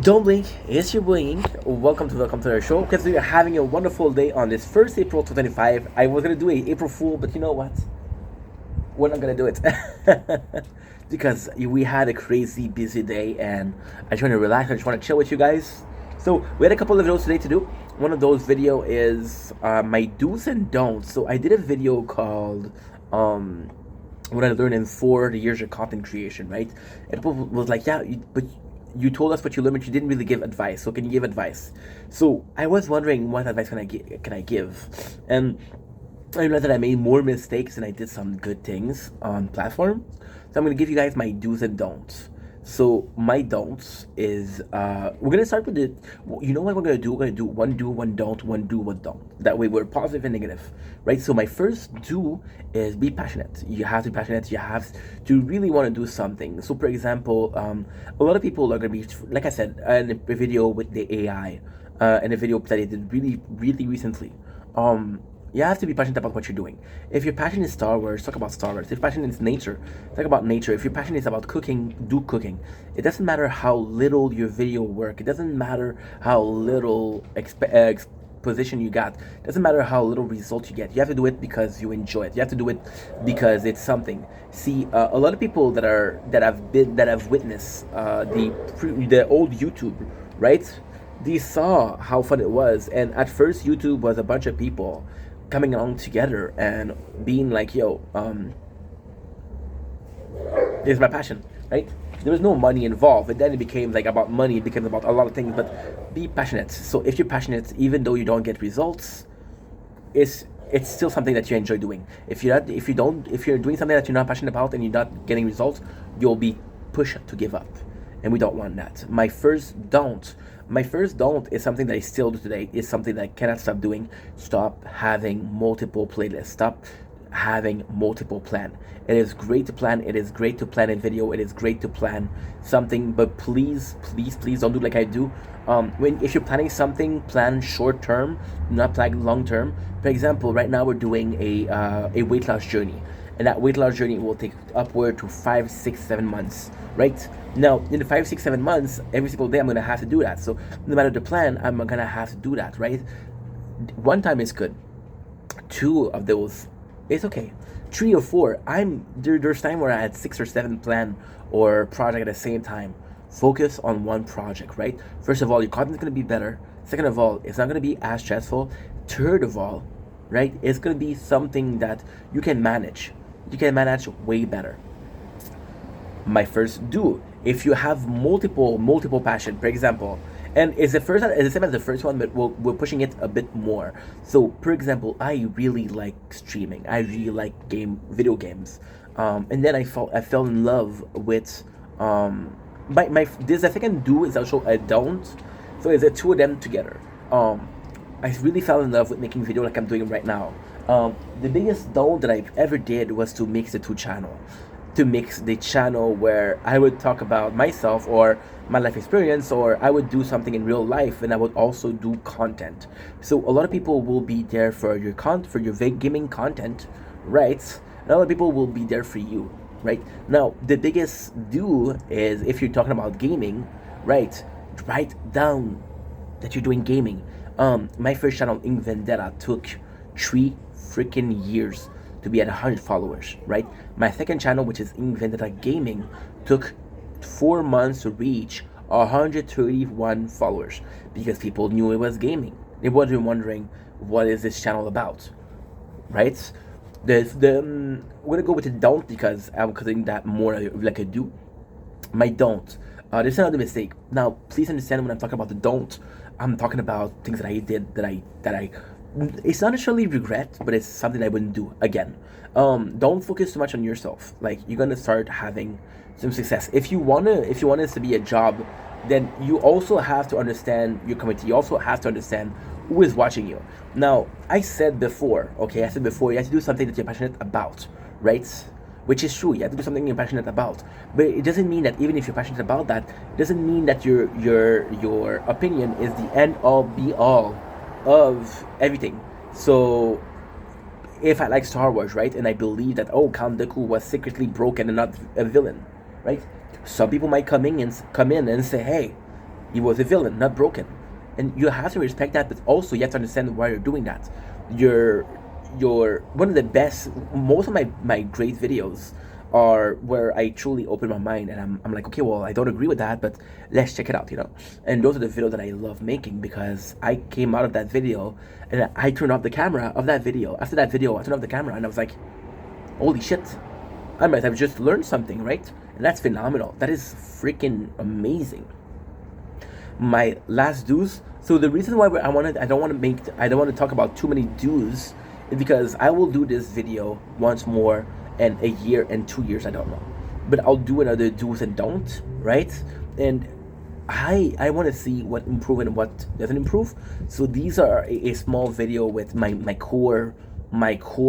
Don't blink, it's your boy Ink. Welcome to our show. Because we are having a wonderful day on this first April 2025. I was gonna do a April Fool, but you know what? We're not gonna do it because we had a crazy busy day, and I just want to relax. I just want to chill with you guys. So we had a couple of videos today to do. One of those video is my do's and don'ts. So I did a video called what I learned in 4 years of content creation, right? And people was like, yeah, but you told us what you learned, but you didn't really give advice. So can you give advice? So I was wondering, what advice can I give? And I realized that I made more mistakes than I did some good things on platform. So I'm gonna give you guys my do's and don'ts. So my don'ts is we're gonna start with the. You know what we're gonna do? We're gonna do one do, one don't, one do, one don't. That way we're positive and negative, right? So my first do is be passionate. You have to be passionate. You have to really want to do something. So for example, a lot of people are gonna be, like I said, in a video with the AI, in a video that I did really recently. You have to be passionate about what you're doing. If your passion is Star Wars, talk about Star Wars. If your passion is nature, talk about nature. If your passion is about cooking, do cooking. It doesn't matter how little your video work. It doesn't matter how little exposition you got. It doesn't matter how little results you get. You have to do it because you enjoy it. You have to do it because it's something. See, a lot of people that have witnessed the old YouTube, right? They saw how fun it was, and at first YouTube was a bunch of people coming along together and being like, yo, this is my passion, right? There was no money involved, and then it became like about money. It became about a lot of things, but be passionate. So if you're passionate, even though you don't get results, it's still something that you enjoy doing. If you're doing something that you're not passionate about and you're not getting results, you'll be pushed to give up, and we don't want that. My first don't is something that I still do today. Is something that I cannot stop doing. Stop having multiple playlists. Stop having multiple plan. It is great to plan. It is great to plan a video. It is great to plan something, but please don't do like I do. If you're planning something, plan short term, not plan long term. For example, right now we're doing a weight loss journey, and that weight loss journey will take upward to 5, 6, 7 months, right? Now, in the 5, 6, 7 months, every single day I'm gonna have to do that. So no matter the plan, I'm gonna have to do that, right? One time is good. Two of those, it's okay. Three or four, there's time where I had 6 or 7 plan or project at the same time. Focus on one project, right? First of all, your content is gonna be better. Second of all, it's not gonna be as stressful. Third of all, right, it's gonna be something that you can manage. You can manage way better. My first do, if you have multiple passion, for example, and it's the same as the first one, but we're pushing it a bit more. So for example, I really like streaming. I really like video games. And then I fell in love with my this I think I can do is also I don't. So it's the two of them together. I really fell in love with making video like I'm doing right now. The biggest don't that I ever did was to mix the two channel. To mix the channel where I would talk about myself or my life experience, or I would do something in real life, and I would also do content. So a lot of people will be there for your gaming content, right? And a lot of people will be there for you, right? Now the biggest do is if you're talking about gaming, right? Write down that you're doing gaming. My first channel, Ink Vendetta, took 3 freaking years to be at 100 followers, right? My second channel, which is Ink Vendetta Gaming, took 4 months to reach 131 followers because people knew it was gaming. They wasn't wondering what is this channel about, right? We're gonna go with the don't because I'm considering that more like a do. My don't. There's another mistake. Now, please understand when I'm talking about the don't, I'm talking about things that I did that I it's not necessarily regret, but it's something I wouldn't do again. Don't focus too much on yourself. Like you're gonna start having some success. If you want this to be a job, then you also have to understand your community. You also have to understand who is watching you. Now, I said before, you have to do something that you're passionate about, right? Which is true. You have to do something you're passionate about, but it doesn't mean that even if you're passionate about that, it doesn't mean that your opinion is the end all be all of everything. So if I like Star Wars, right, and I believe that Count Dooku was secretly broken and not a villain, right? Some people might come in and say, hey, He was a villain, not broken. And you have to respect that, but also you have to understand why you're doing that. You're you're one of the best. Most of my great videos are where I truly open my mind and I'm like, okay, well, I don't agree with that, but let's check it out, you know. And those are the videos that I love making because I came out of that video and I turned off the camera of that video. After that video, I turned off the camera and I was like, holy shit, I might have just learned something, right? And that's phenomenal. That is freaking amazing. My last dues. So the reason why I don't want to talk about too many dues is because I will do this video once more in a year and 2 years, I don't know, but I'll do another do's and don't, right? And I want to see what improve and what doesn't improve. So these are a small video with my core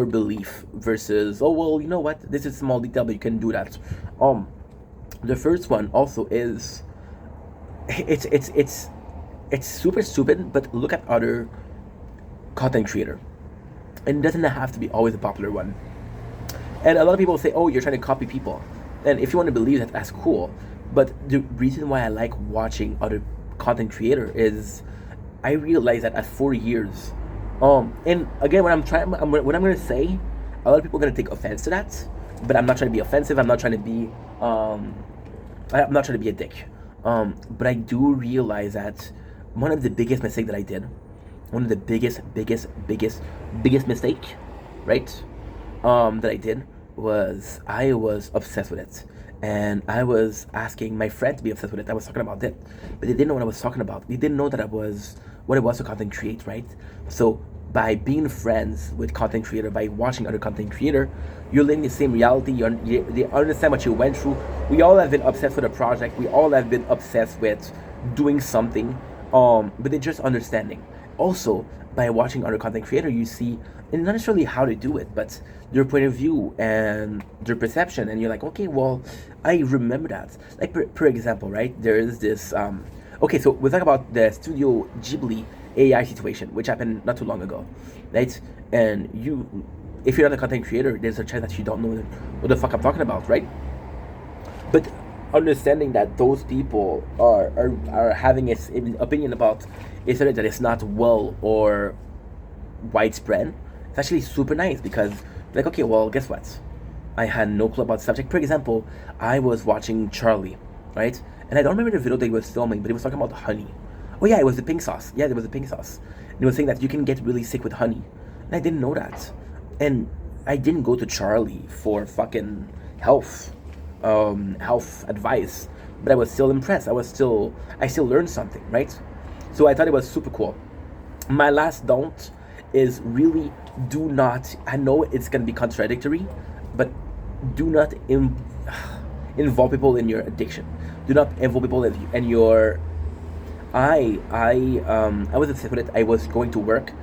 belief versus, oh well, you know what, this is small detail but you can do that. The first one also is, it's super stupid, but look at other content creator, and it doesn't have to be always a popular one. And a lot of people say, oh, you're trying to copy people, and if you want to believe that, that's cool. But the reason why I like watching other content creator is I realize that at 4 years, and again, what I'm going to say, a lot of people are going to take offense to that, but I'm not trying to be offensive. I'm not trying to be I'm not trying to be a dick. But I do realize that one of the biggest mistake that I did, one of the biggest mistake, right? That I did was I was obsessed with it, and I was asking my friend to be obsessed with it. I was talking about it, but they didn't know what I was talking about. They didn't know that I was what it was to content create, right? So by being friends with content creator, by watching other content creator, you're living the same reality. They understand what you went through. We all have been obsessed with a project. We all have been obsessed with doing something. But they're just understanding. Also, by watching other content creator, you see, and not necessarily how to do it, but their point of view and their perception, and you're like, okay, well, I remember that. Like per example, right? There is this. Okay, so we'll talk about the Studio Ghibli AI situation, which happened not too long ago, right? And if you're not a content creator, there's a chance that you don't know what the fuck I'm talking about, right? But understanding that those people are having an opinion about a subject that is not well or widespread, it's actually super nice because, like, okay, well, guess what? I had no clue about the subject. For example, I was watching Charlie, right? And I don't remember the video that he was filming, but he was talking about honey. Oh yeah, it was the pink sauce. Yeah, there was the pink sauce. And he was saying that you can get really sick with honey. And I didn't know that. And I didn't go to Charlie for fucking health advice, but I was still impressed. I still learned something, right? So I thought it was super cool. My last don't is really do not, I know it's going to be contradictory, but do not involve people in your addiction. Do not involve people in your, I was obsessed with it. I was going to work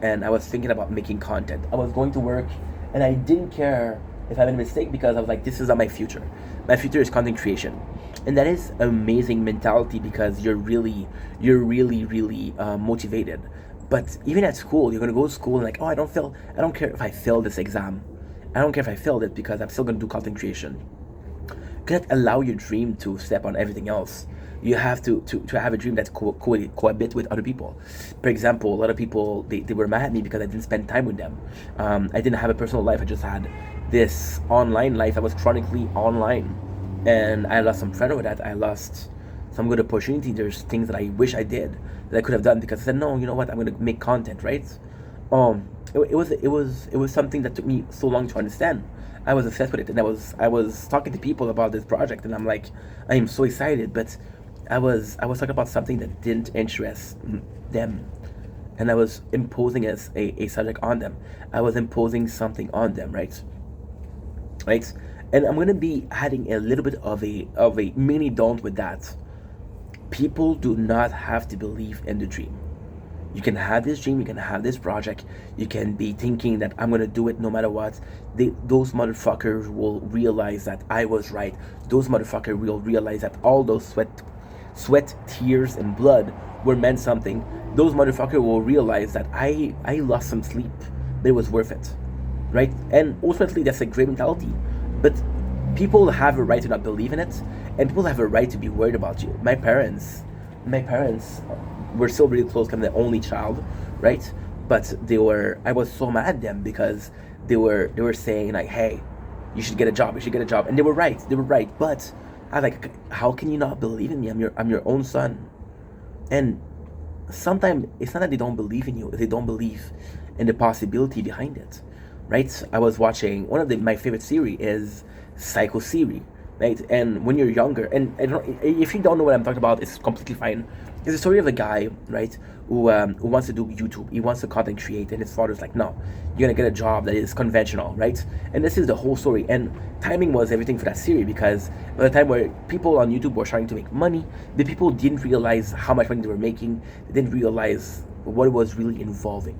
and I was thinking about making content. I was going to work and I didn't care if I made a mistake because I was like, this is not my future. My future is content creation. And that is amazing mentality because you're really motivated. But even at school, you're gonna go to school and like, oh, I don't care if I fail this exam. I don't care if I failed it because I'm still gonna do content creation. You cannot allow your dream to step on everything else. You have to have a dream that cohabit with other people. For example, a lot of people, they were mad at me because I didn't spend time with them. I didn't have a personal life. I just had this online life. I was chronically online, and I lost some friends with that. I lost some good opportunity. There's things that I wish I did that I could have done because I said, no, you know what, I'm gonna make content, right? It was something that took me so long to understand. I was obsessed with it, and I was talking to people about this project, and I'm like, I am so excited, but I was talking about something that didn't interest them, and I was imposing as a subject on them. I was imposing something on them, right? Right? And I'm gonna be adding a little bit of a mini don't with that. People do not have to believe in the dream. You can have this dream, you can have this project, you can be thinking that I'm gonna do it no matter what. Those motherfuckers will realize that I was right. Those motherfuckers will realize that all those sweat, tears, and blood were meant something. Those motherfuckers will realize that I lost some sleep, but it was worth it, right? And ultimately, that's a great mentality. But people have a right to not believe in it, and people have a right to be worried about you. My parents were still really close. I'm the only child, right? But I was so mad at them because they were saying like, hey, you should get a job, and they were right, but I was like, how can you not believe in me? I'm your own son. And sometimes it's not that they don't believe in you, they don't believe in the possibility behind it, right? I was watching one of my favorite series is Psycho series, right? And when you're younger, and if you don't know what I'm talking about, it's completely fine. It's a story of a guy, right, who wants to do YouTube. He wants to content create, and his father's like, no, you're gonna get a job that is conventional, right? And this is the whole story. And timing was everything for that series, because by the time where people on YouTube were trying to make money, the people didn't realize how much money they were making. They didn't realize what it was really involving,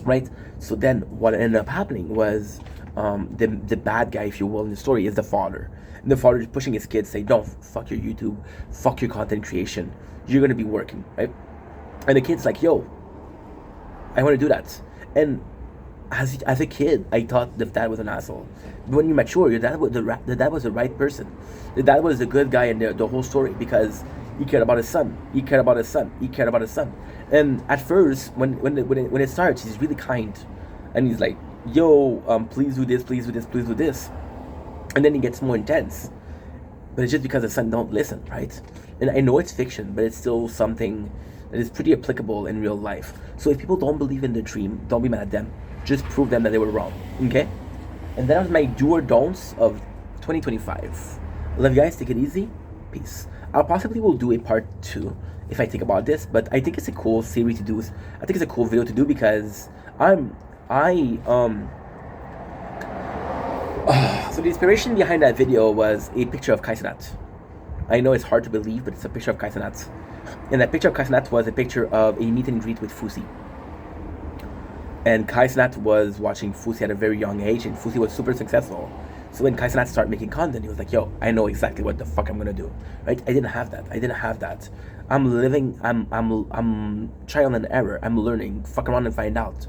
right? So then what ended up happening was the bad guy, if you will, in the story is the father. And the father is pushing his kids, say, don't fuck your YouTube, fuck your content creation. You're gonna be working, right? And the kid's like, yo, I want to do that. And as a kid, I thought the dad was an asshole. But when you mature, the dad was the right person. The dad was a good guy in the whole story, because he cared about his son. He cared about his son. He cared about his son. And at first, when it starts, he's really kind, and he's like, yo, please do this, please do this, please do this. And then he gets more intense. But it's just because the son don't listen, right? And I know it's fiction, but it's still something that is pretty applicable in real life. So if people don't believe in the dream, don't be mad at them. Just prove them that they were wrong, okay? And that was my do or don'ts of 2025. Love you guys, take it easy, peace. I'll possibly will do a part 2 if I think about this, but I think it's a cool series to do. I think it's a cool video to do, because so the inspiration behind that video was a picture of Kai Cenat. I know it's hard to believe, but it's a picture of Kai Cenat. And that picture of Kai Cenat was a picture of a meet and greet with Fousey. And Kai Cenat was watching Fousey at a very young age, and Fousey was super successful. So when Kai Cenat started making content, he was like, yo, I know exactly what the fuck I'm gonna do, right? I didn't have that. I'm trial and error. I'm learning, fuck around and find out,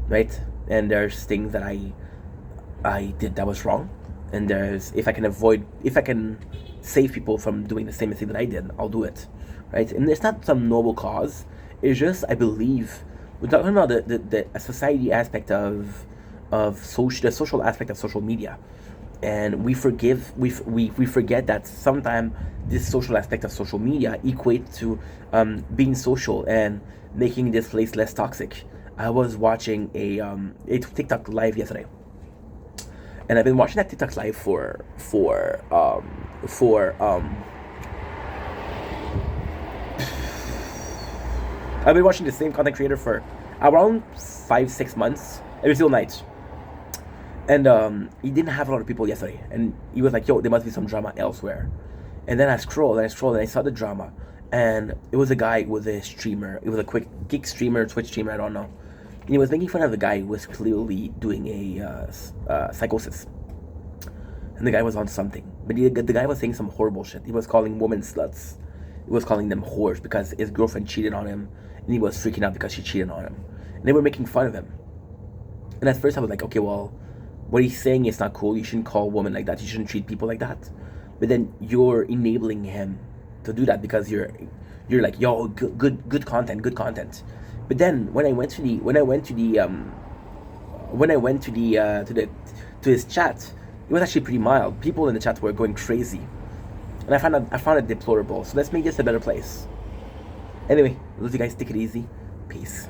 right? And there's things that I did that was wrong, and there's if I can save people from doing the same mistake that I did, I'll do it, right? And it's not some noble cause. It's just, I believe we're talking about the society aspect of the social aspect of social media, and we forget that sometimes this social aspect of social media equates to being social and making this place less toxic. I was watching a TikTok live yesterday, and I've been watching that TikTok live I've been watching the same content creator for around 5-6 months every single night. And he didn't have a lot of people yesterday, and he was like, yo, there must be some drama elsewhere. And then I scrolled and I saw the drama, and it was a guy who was a streamer. It was a quick geek streamer, Twitch streamer, I don't know. And he was making fun of the guy who was clearly doing a psychosis. And the guy was on something. But the guy was saying some horrible shit. He was calling women sluts. He was calling them whores because his girlfriend cheated on him, and he was freaking out because she cheated on him. And they were making fun of him. And at first I was like, okay, well, what he's saying is not cool. You shouldn't call women like that. You shouldn't treat people like that. But then you're enabling him to do that because you're like, yo, good content. But then when I went to his chat, it was actually pretty mild. People in the chat were going crazy, and I found it deplorable. So let's make this a better place. Anyway, love you guys. Take it easy. Peace.